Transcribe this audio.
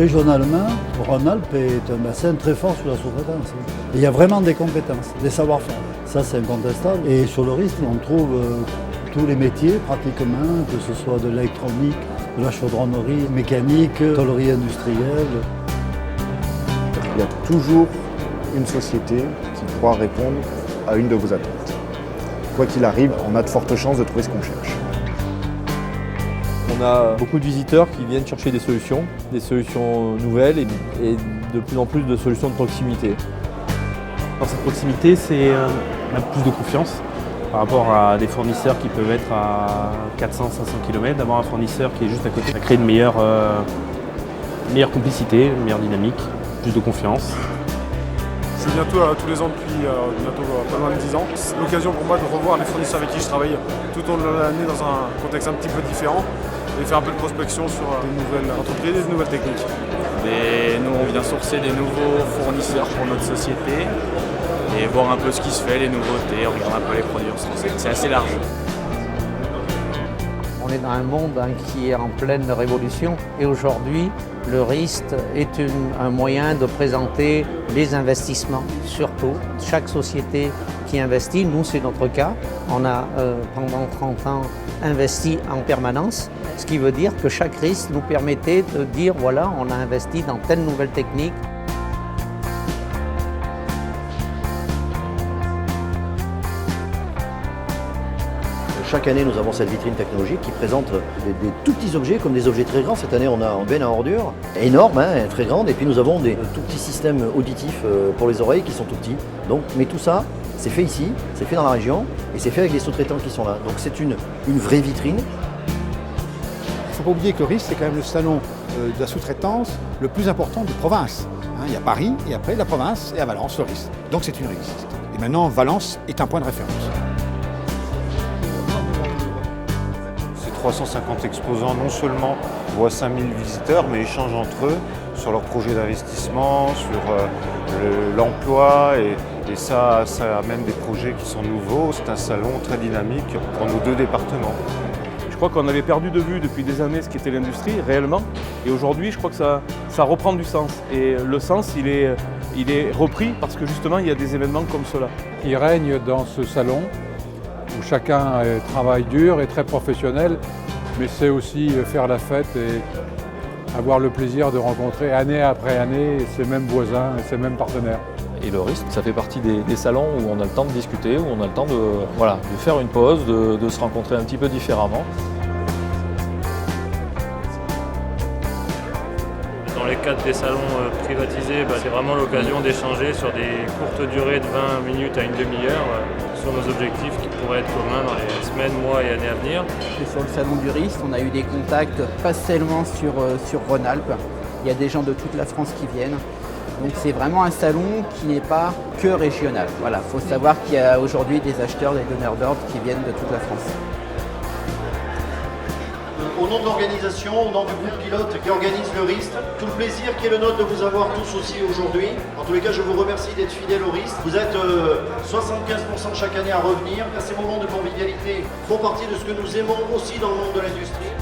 Régionalement, Rhône-Alpes est un bassin très fort sur la sous-traitance. Il y a vraiment des compétences, des savoir-faire. Ça, c'est incontestable. Et sur le risque, on trouve tous les métiers pratiquement, que ce soit de l'électronique, de la chaudronnerie, mécanique, tôlerie industrielle. Il y a toujours une société qui pourra répondre à une de vos attentes. Quoi qu'il arrive, on a de fortes chances de trouver ce qu'on cherche. On a beaucoup de visiteurs qui viennent chercher des solutions nouvelles et de plus en plus de solutions de proximité. Dans cette proximité, c'est plus de confiance par rapport à des fournisseurs qui peuvent être à 400-500 km, d'avoir un fournisseur qui est juste à côté. Ça crée une meilleure complicité, une meilleure dynamique, plus de confiance. C'est bientôt tous les ans depuis bientôt pas loin de 10 ans. C'est l'occasion pour moi de revoir les fournisseurs avec qui je travaille tout au long de l'année dans un contexte un petit peu différent et faire un peu de prospection sur des nouvelles entreprises et des nouvelles techniques. Et nous, on vient sourcer des nouveaux fournisseurs pour notre société et voir un peu ce qui se fait, les nouveautés, on regarde un peu les produits, c'est assez large. On est dans un monde qui est en pleine révolution et aujourd'hui, le RIST est un moyen de présenter les investissements, surtout. Chaque société qui investit, nous c'est notre cas, on a pendant 30 ans investi en permanence, ce qui veut dire que chaque RIST nous permettait de dire voilà, on a investi dans telle nouvelle technique. Chaque année, nous avons cette vitrine technologique qui présente des tout petits objets comme des objets très grands. Cette année, on a un benne à ordures énorme, très grande, et puis nous avons des tout petits systèmes auditifs pour les oreilles qui sont tout petits. Donc, mais tout ça, c'est fait ici, c'est fait dans la région, et c'est fait avec les sous-traitants qui sont là. Donc c'est une vraie vitrine. Il ne faut pas oublier que le RIST, c'est quand même le salon de la sous-traitance le plus important de province. Il y a Paris, et après la province, et à Valence, le RIST. Donc c'est une réussite. Et maintenant, Valence est un point de référence. 350 exposants non seulement voient 5000 visiteurs, mais échangent entre eux sur leurs projets d'investissement, sur l'emploi, et ça amène des projets qui sont nouveaux. C'est un salon très dynamique pour nos deux départements. Je crois qu'on avait perdu de vue depuis des années ce qu'était l'industrie, réellement, et aujourd'hui je crois que ça reprend du sens. Et le sens, il est repris parce que justement il y a des événements comme cela. Il règne dans ce salon où chacun travaille dur et très professionnel, mais c'est aussi faire la fête et avoir le plaisir de rencontrer année après année ses mêmes voisins et ses mêmes partenaires. Et le RIST, ça fait partie des salons où on a le temps de discuter, où on a le temps de faire une pause, de se rencontrer un petit peu différemment. Dans les cadres des salons privatisés, c'est vraiment l'occasion d'échanger sur des courtes durées de 20 minutes à une demi-heure sur nos objectifs qui pourraient être communs dans les semaines, mois et années à venir. Et sur le salon du RIST, on a eu des contacts pas seulement sur Rhône-Alpes, il y a des gens de toute la France qui viennent. Donc c'est vraiment un salon qui n'est pas que régional. Voilà, il faut savoir qu'il y a aujourd'hui des acheteurs, des donneurs d'ordre qui viennent de toute la France. Au nom de l'organisation, au nom du groupe pilote qui organise le RIST, tout le plaisir qui est le nôtre de vous avoir tous aussi aujourd'hui. En tous les cas, je vous remercie d'être fidèles au RIST. Vous êtes 75% chaque année à revenir. Ces moments de convivialité font partie de ce que nous aimons aussi dans le monde de l'industrie.